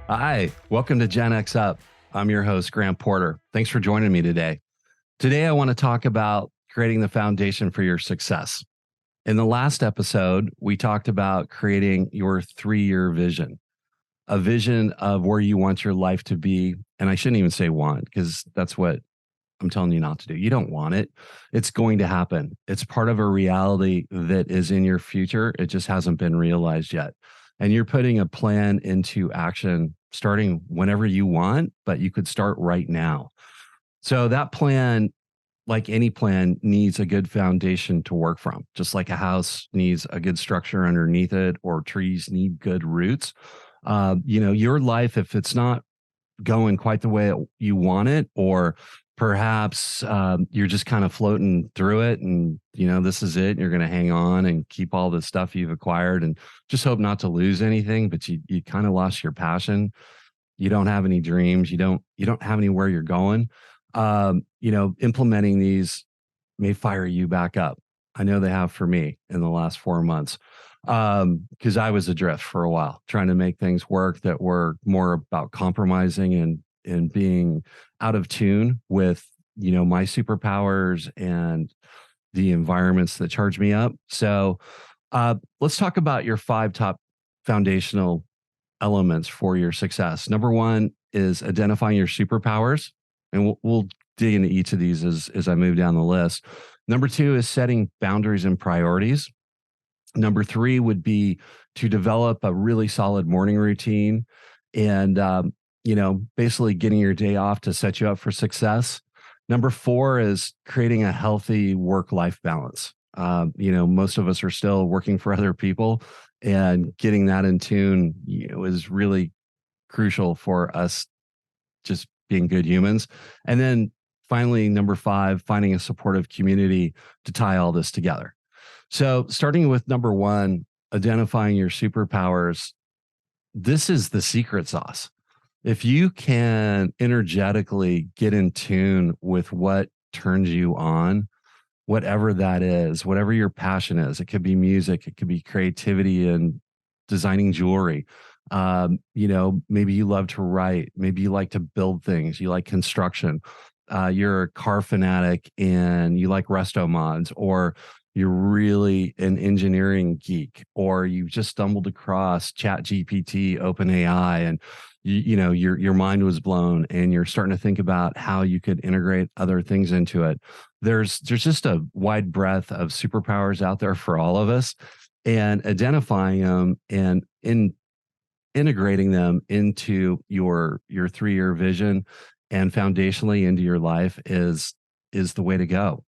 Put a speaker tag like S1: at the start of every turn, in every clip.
S1: Hi, welcome to genXup. I'm your host, Grant Porter. Thanks for joining me today. Today, I want to talk about creating the foundation for your success. In the last episode, we talked about creating your 3-year vision, a vision of where you want your life to be. And I shouldn't even say want, because that's what I'm telling you not to do. You don't want it. It's going to happen. It's part of a reality that is in your future. It just hasn't been realized yet. And you're putting a plan into action starting whenever you want, but you could start right now. So that plan, like any plan, needs a good foundation to work from. Just like a house needs a good structure underneath it, or trees need good roots. Your life, if it's not going quite the way you want it, or perhaps you're just kind of floating through it, and this is it, and you're going to hang on and keep all the stuff you've acquired and just hope not to lose anything, but you kind of lost your passion. You don't have any dreams. You don't have anywhere you're going. Implementing these may fire you back up. I know they have for me in the last 4 months, because I was adrift for a while, trying to make things work that were more about compromising and being out of tune with my superpowers and the environments that charge me up. So let's talk about your 5 top foundational elements for your success. Number one is identifying your superpowers, and we'll dig into each of these as I move down the list. Number two is setting boundaries and priorities. Number three would be to develop a really solid morning routine, and basically getting your day off to set you up for success. Number four is creating a healthy work-life balance. Most of us are still working for other people, and getting that in tune is really crucial for us just being good humans. And then finally, number five, finding a supportive community to tie all this together. So starting with number one, identifying your superpowers, this is the secret sauce. If you can energetically get in tune with what turns you on, whatever that is, whatever your passion is, it could be music, it could be creativity and designing jewelry. Maybe you love to write, maybe you like to build things, you like construction, you're a car fanatic and you like resto mods, or you're really an engineering geek, or you've just stumbled across Chat GPT, OpenAI, and your mind was blown and you're starting to think about how you could integrate other things into it. There's just a wide breadth of superpowers out there for all of us, and identifying them and integrating them into your 3-year vision and foundationally into your life is the way to go.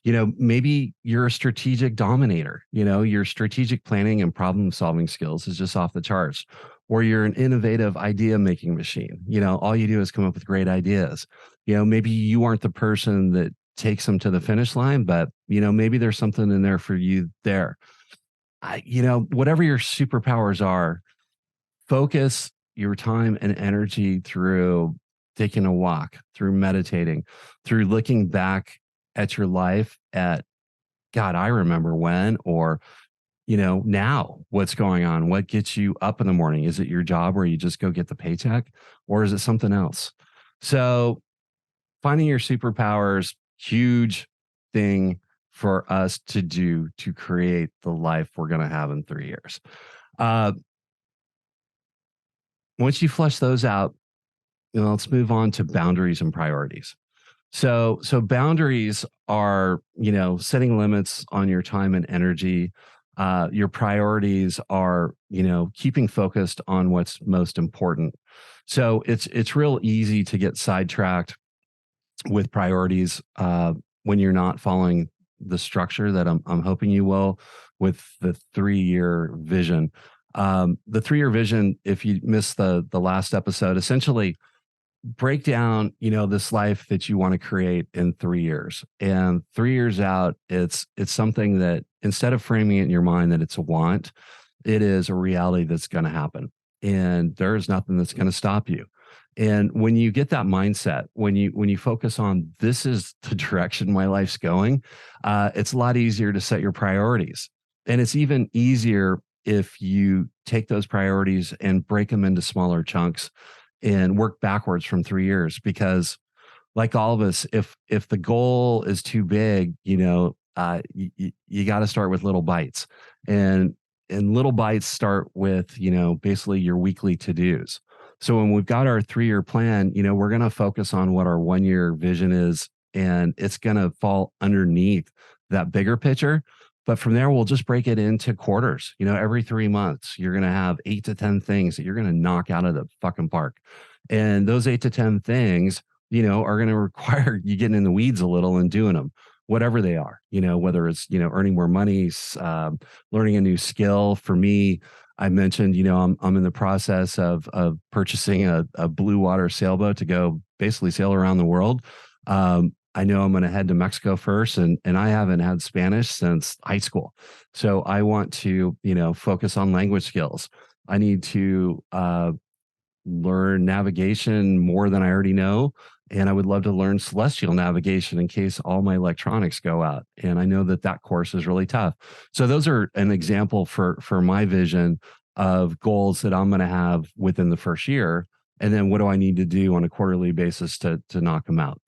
S1: Maybe you're a strategic dominator. Your strategic planning and problem solving skills is just off the charts. Or you're an innovative idea making machine. All you do is come up with great ideas. Maybe you aren't the person that takes them to the finish line, but maybe there's something in there for you there. Whatever your superpowers are, focus your time and energy through taking a walk, through meditating, through looking back at your life at, God, I remember when, or, now what's going on? What gets you up in the morning? Is it your job where you just go get the paycheck, or is it something else? So finding your superpowers, huge thing for us to do to create the life we're going to have in 3 years. Once you flesh those out, let's move on to boundaries and priorities. So boundaries are, setting limits on your time and energy. Your priorities are, keeping focused on what's most important. So it's real easy to get sidetracked with priorities when you're not following the structure that I'm hoping you will with the 3-year vision. The 3-year vision, if you missed the last episode, essentially break down, this life that you want to create in 3 years. And 3 years out, it's something that, instead of framing it in your mind that it's a want, it is a reality that's going to happen. And there is nothing that's going to stop you. And when you get that mindset, when you focus on, this is the direction my life's going, it's a lot easier to set your priorities. And it's even easier if you take those priorities and break them into smaller chunks and work backwards from 3 years. Because like all of us, if the goal is too big, you got to start with little bites, and little bites start with basically your weekly to dos. So when we've got our 3 year plan, we're going to focus on what our 1 year vision is, and it's going to fall underneath that bigger picture. But from there, we'll just break it into quarters. Every 3 months, you're going to have 8 to 10 things that you're going to knock out of the fucking park. And those 8 to 10 things, are going to require you getting in the weeds a little and doing them, whatever they are, whether it's, earning more money, learning a new skill. For me, I mentioned, I'm in the process of purchasing a blue water sailboat to go basically sail around the world. I know I'm going to head to Mexico first, and I haven't had Spanish since high school. So I want to, focus on language skills. I need to learn navigation more than I already know. And I would love to learn celestial navigation in case all my electronics go out. And I know that course is really tough. So those are an example for my vision of goals that I'm going to have within the first year. And then what do I need to do on a quarterly basis to knock them out?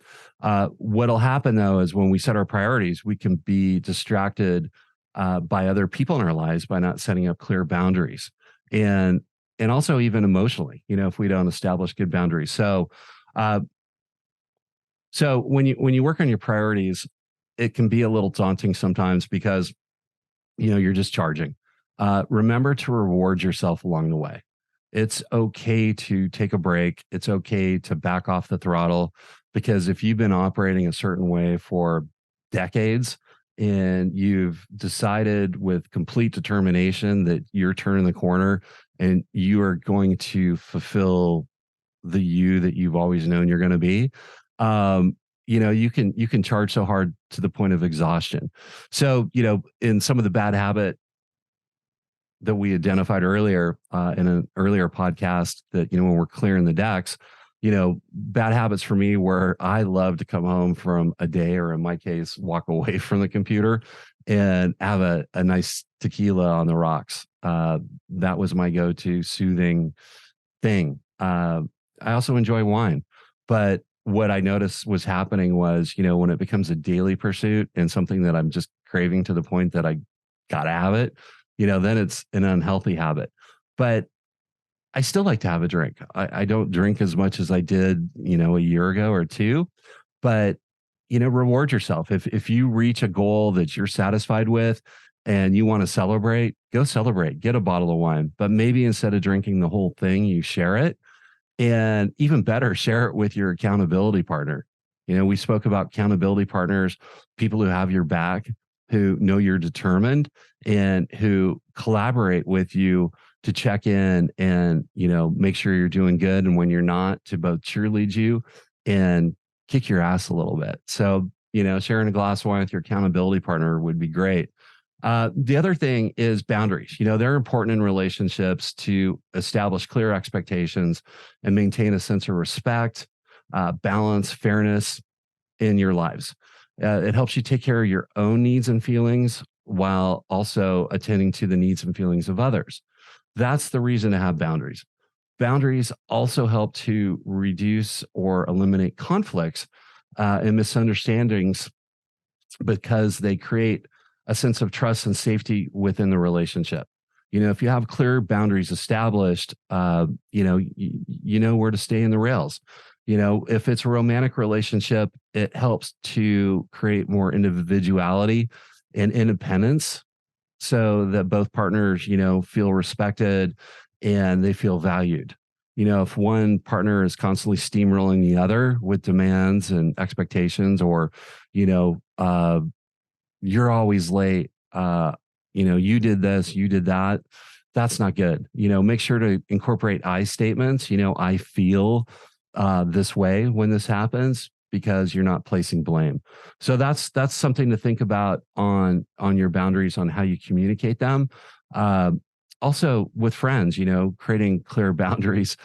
S1: What'll happen though is when we set our priorities, we can be distracted by other people in our lives by not setting up clear boundaries, and also even emotionally, if we don't establish good boundaries. So when you work on your priorities, it can be a little daunting sometimes because you're just charging. Remember to reward yourself along the way. It's okay to take a break. It's okay to back off the throttle, because if you've been operating a certain way for decades and you've decided with complete determination that you're turning the corner and you are going to fulfill the you that you've always known you're going to be, you can charge so hard to the point of exhaustion. So, in some of the bad habit that we identified earlier in an earlier podcast, that, when we're clearing the decks, bad habits for me were I love to come home from a day, or in my case, walk away from the computer and have a nice tequila on the rocks. That was my go-to soothing thing. I also enjoy wine, but what I noticed was happening was, when it becomes a daily pursuit and something that I'm just craving to the point that I gotta have it, then it's an unhealthy habit. But I still like to have a drink. I don't drink as much as I did, a year ago or two, but, reward yourself. If you reach a goal that you're satisfied with and you want to celebrate, go celebrate, get a bottle of wine, but maybe instead of drinking the whole thing, you share it. And even better, share it with your accountability partner. We spoke about accountability partners, people who have your back, who know you're determined, and who collaborate with you to check in and, make sure you're doing good. And when you're not, to both cheerlead you and kick your ass a little bit. So, sharing a glass of wine with your accountability partner would be great. The other thing is boundaries. They're important in relationships to establish clear expectations and maintain a sense of respect, balance, fairness in your lives. It helps you take care of your own needs and feelings while also attending to the needs and feelings of others. That's the reason to have boundaries. Boundaries also help to reduce or eliminate conflicts and misunderstandings, because they create a sense of trust and safety within the relationship. If you have clear boundaries established, you know where to stay in the rails. If it's a romantic relationship, it helps to create more individuality and independence so that both partners, feel respected and they feel valued. If one partner is constantly steamrolling the other with demands and expectations, or, you're always late, you did this, you did that, that's not good. Make sure to incorporate I statements. I feel this way when this happens, because you're not placing blame. So that's something to think about on your boundaries, on how you communicate them. Also with friends, creating clear boundaries.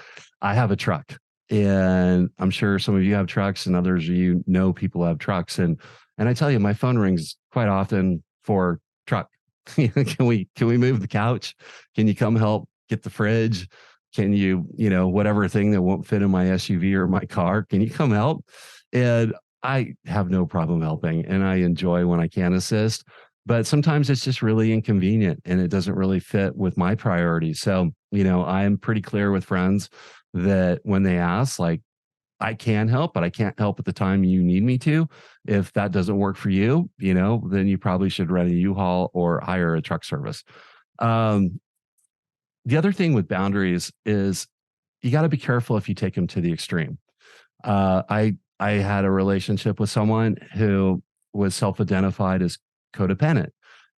S1: I have a truck, and I'm sure some of you have trucks, and others of people have trucks, and I tell you, my phone rings quite often for truck. Can we move the couch? Can you come help get the fridge? Can you, whatever thing that won't fit in my SUV or my car, can you come help? And I have no problem helping, and I enjoy when I can assist. But sometimes it's just really inconvenient and it doesn't really fit with my priorities. So, I'm pretty clear with friends that when they ask, like, I can help, but I can't help at the time you need me to. If that doesn't work for you, then you probably should rent a U-Haul or hire a truck service. Um, the other thing with boundaries is you got to be careful if you take them to the extreme. I had a relationship with someone who was self-identified as codependent,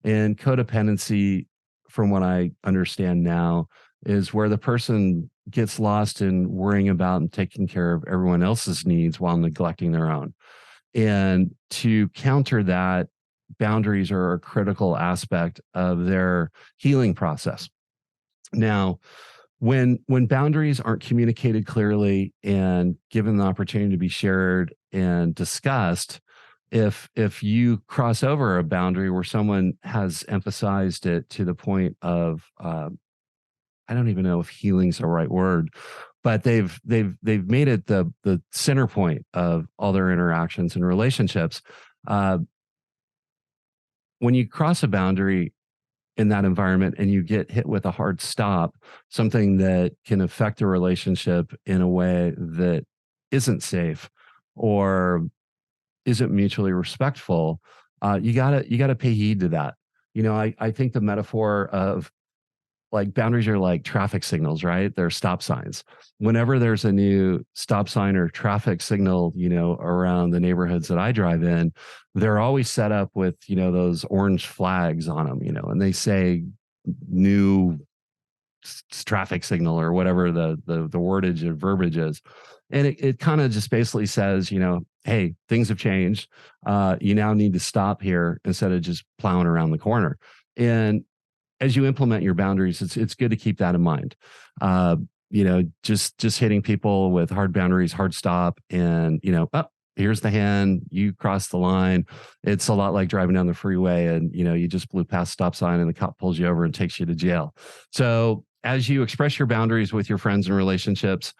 S1: and codependency, from what I understand now, is where the person gets lost in worrying about and taking care of everyone else's needs while neglecting their own. And to counter that, boundaries are a critical aspect of their healing process. Now, when boundaries aren't communicated clearly and given the opportunity to be shared and discussed, if you cross over a boundary where someone has emphasized it to the point of I don't even know if healing's the right word, but they've made it the center point of all their interactions and relationships. uh, when you cross a boundary in that environment and you get hit with a hard stop, something that can affect a relationship in a way that isn't safe or isn't mutually respectful, you gotta pay heed to that. I think the metaphor of, like, boundaries are like traffic signals, right? They're stop signs. Whenever there's a new stop sign or traffic signal, around the neighborhoods that I drive in, they're always set up with, those orange flags on them, and they say new traffic signal or whatever the wordage or verbiage is. And it kind of just basically says, hey, things have changed. You now need to stop here instead of just plowing around the corner. And as you implement your boundaries, it's good to keep that in mind. Just hitting people with hard boundaries, hard stop, and oh, here's the hand, you crossed the line. It's a lot like driving down the freeway, and you just blew past stop sign, and the cop pulls you over and takes you to jail. So as you express your boundaries with your friends and relationships,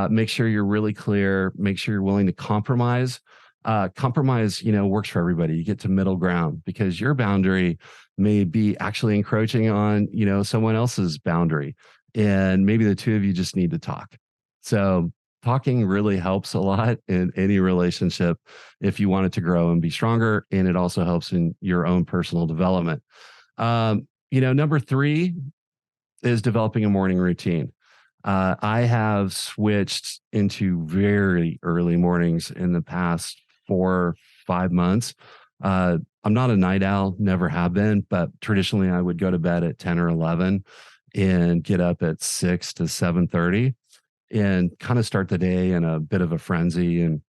S1: make sure you're really clear. Make sure you're willing to compromise. Compromise, works for everybody. You get to middle ground because your boundary may be actually encroaching on, someone else's boundary. And maybe the two of you just need to talk. So talking really helps a lot in any relationship if you want it to grow and be stronger. And it also helps in your own personal development. Number three is developing a morning routine. I have switched into very early mornings in the past 4 5 months. I'm not a night owl, never have been, but traditionally I would go to bed at 10 or 11 and get up at 6 to 7:30 and kind of start the day in a bit of a frenzy and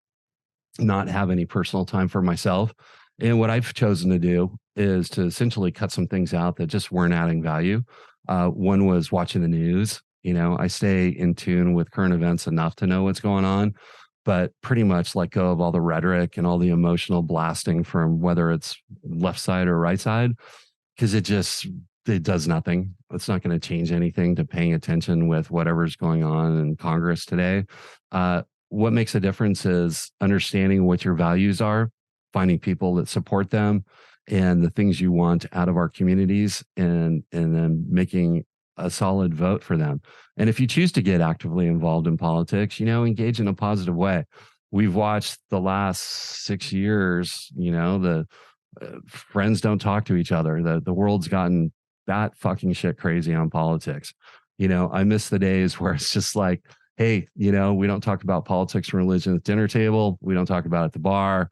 S1: not have any personal time for myself. And what I've chosen to do is to essentially cut some things out that just weren't adding value. One was watching the news. I stay in tune with current events enough to know what's going on, but pretty much let go of all the rhetoric and all the emotional blasting from whether it's left side or right side, because it does nothing. It's not going to change anything to paying attention with whatever's going on in Congress today. What makes a difference is understanding what your values are, finding people that support them, and the things you want out of our communities, and then making a solid vote for them. And if you choose to get actively involved in politics, engage in a positive way. We've watched the last 6 years, the friends don't talk to each other. The world's gotten that fucking shit crazy on politics. I miss the days where it's just like, hey, we don't talk about politics and religion at the dinner table. We don't talk about it at the bar.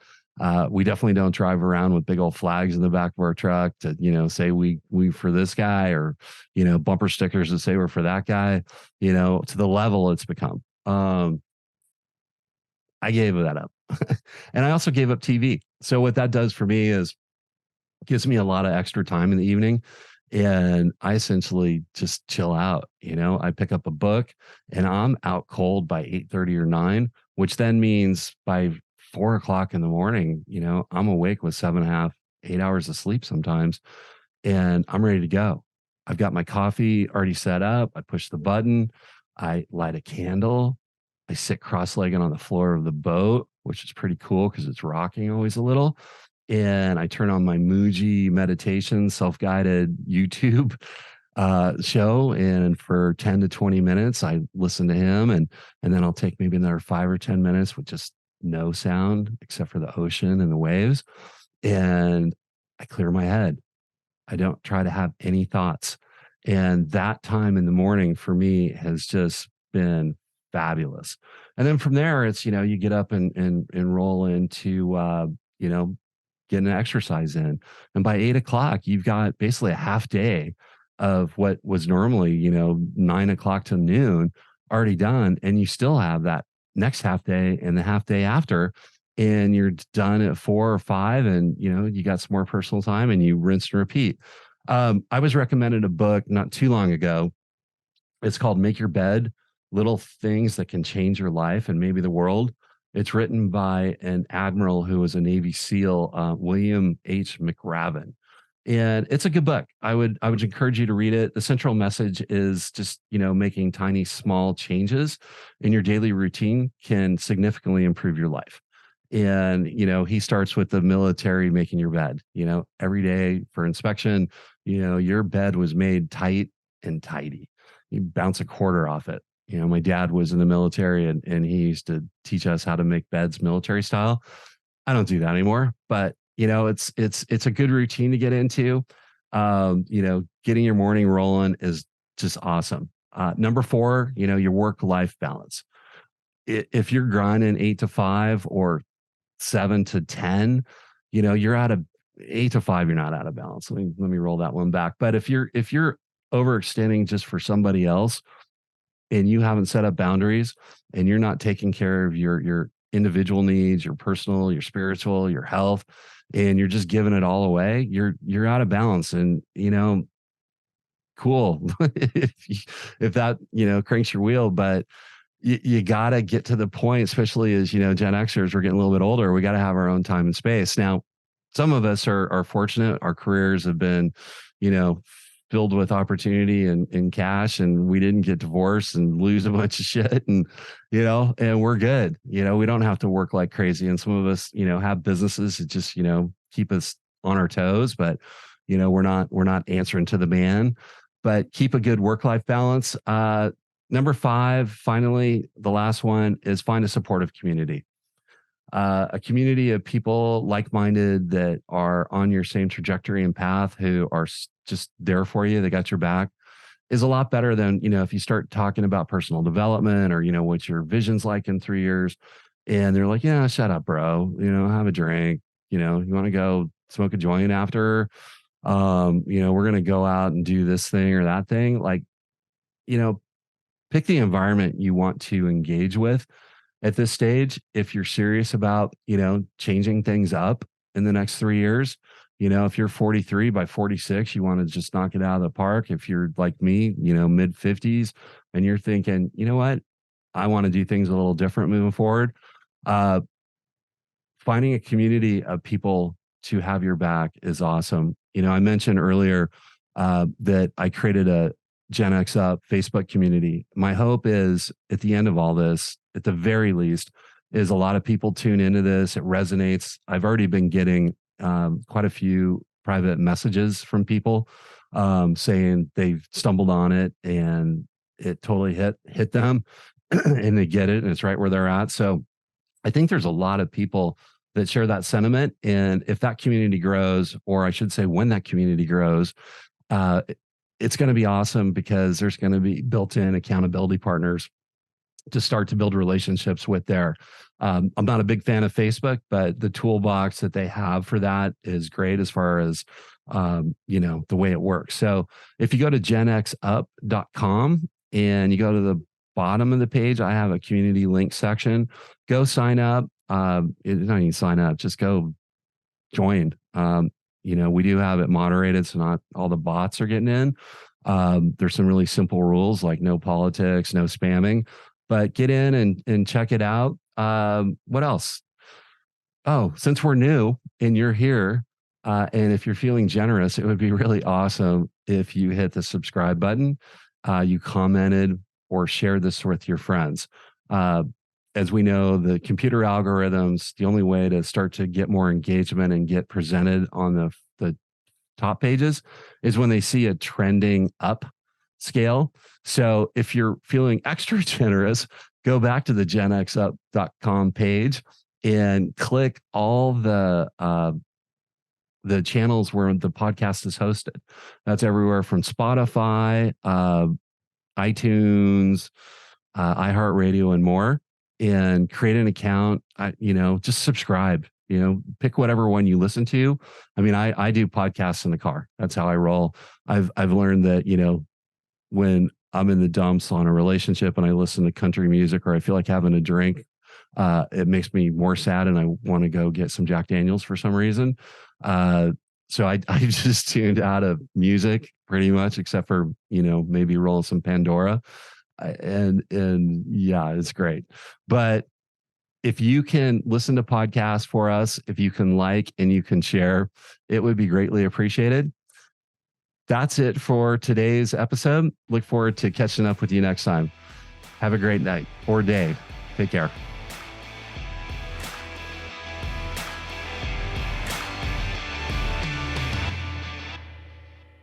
S1: We definitely don't drive around with big old flags in the back of our truck to, say we for this guy, or, bumper stickers that say we're for that guy, to the level it's become. I gave that up. And I also gave up TV. So what that does for me is gives me a lot of extra time in the evening, and I essentially just chill out. I pick up a book and I'm out cold by 8:30 or 9, which then means by 4 o'clock in the morning, I'm awake with 7.5, 8 hours of sleep sometimes. and I'm ready to go. I've got my coffee already set up. I push the button. I light a candle. I sit cross-legged on the floor of the boat, which is pretty cool because it's rocking always a little. And I turn on my Muji meditation, self-guided YouTube show. And for 10 to 20 minutes, I listen to him. And then I'll take maybe another 5 or 10 minutes with just no sound except for the ocean and the waves. And I clear my head. I don't try to have any thoughts. And that time in the morning for me has just been fabulous. And then from there, it's, you get up and roll into, getting an exercise in. And by 8 o'clock, you've got basically a half day of what was normally, 9 o'clock to noon already done. And you still have that next half day and the half day after, and you're done at 4 or 5, and you got some more personal time, and you rinse and repeat. I was recommended a book not too long ago. It's called Make Your Bed: Little Things That Can Change Your Life and Maybe the World. It's written by an admiral who was a Navy SEAL, William H. McRaven. And it's a good book. I would encourage you to read it. The central message is just, making tiny, small changes in your daily routine can significantly improve your life. And, he starts with the military making your bed, every day for inspection. Your bed was made tight and tidy. You bounce a quarter off it. My dad was in the military, and he used to teach us how to make beds military style. I don't do that anymore, but it's a good routine to get into. Getting your morning rolling is just awesome. Number 4, your work-life balance. If you're grinding 8 to 5 or 7 to 10, you're out of 8 to 5, you're not out of balance. Let me roll that one back. But if you're overextending just for somebody else, and you haven't set up boundaries, and you're not taking care of your individual needs, your personal, your spiritual, your health, and you're just giving it all away, you're out of balance. And cool if that cranks your wheel, but you got to get to the point, especially as Gen Xers, we're getting a little bit older. We got to have our own time and space. Now, some of us are fortunate. Our careers have been, filled with opportunity and cash, and we didn't get divorced and lose a bunch of shit, and we're good. We don't have to work like crazy. And some of us, have businesses that just, keep us on our toes, but, we're not answering to the man. But keep a good work-life balance. Number 5, finally, the last one, is find a supportive community. A community of people like-minded that are on your same trajectory and path, who are just there for you. They got your back, is a lot better than, if you start talking about personal development, or, what your vision's like in 3 years. And they're like, yeah, shut up, bro, have a drink, you want to go smoke a joint after, we're going to go out and do this thing or that thing. Like, pick the environment you want to engage with at this stage. If you're serious about, changing things up in the next 3 years, if you're 43, by 46, you want to just knock it out of the park. If you're like me, mid 50s, and you're thinking, what, I want to do things a little different moving forward. Uh, Finding a community of people to have your back is awesome. I mentioned earlier that I created a genXup Facebook community. My hope is, at the end of all this, at the very least, is a lot of people tune into this. It resonates. I've already been getting quite a few private messages from people saying they've stumbled on it and it totally hit them and they get it, and it's right where they're at. So I think there's a lot of people that share that sentiment. And if that community grows, or I should say, when that community grows, it's going to be awesome, because there's going to be built-in accountability partners to start to build relationships with there. I'm not a big fan of Facebook, but the toolbox that they have for that is great, as far as, the way it works. So if you go to genxup.com and you go to the bottom of the page, I have a community link section. Go sign up. Not even sign up, just go join. We do have it moderated, so not all the bots are getting in. There's some really simple rules, like no politics, no spamming, but get in and check it out. What else? Oh, since we're new and you're here, And if you're feeling generous, it would be really awesome if you hit the subscribe button, you commented, or shared this with your friends. Uh, as we know, the computer algorithms, the only way to start to get more engagement and get presented on the top pages is when they see a trending up scale. So if you're feeling extra generous, go back to the genxup.com page and click all the channels where the podcast is hosted. That's everywhere from Spotify, iTunes, iHeartRadio, and more. And create an account. Just subscribe. Pick whatever one you listen to. I mean, I do podcasts in the car. That's how I roll. I've learned that when I'm in the dumps on a relationship and I listen to country music, or I feel like having a drink, it makes me more sad and I want to go get some Jack Daniels for some reason. So I just tuned out of music pretty much, except for, maybe rolling some Pandora. And yeah, it's great. But if you can listen to podcasts for us, if you can like and you can share, it would be greatly appreciated. That's it for today's episode. Look forward to catching up with you next time. Have a great night or day. Take care.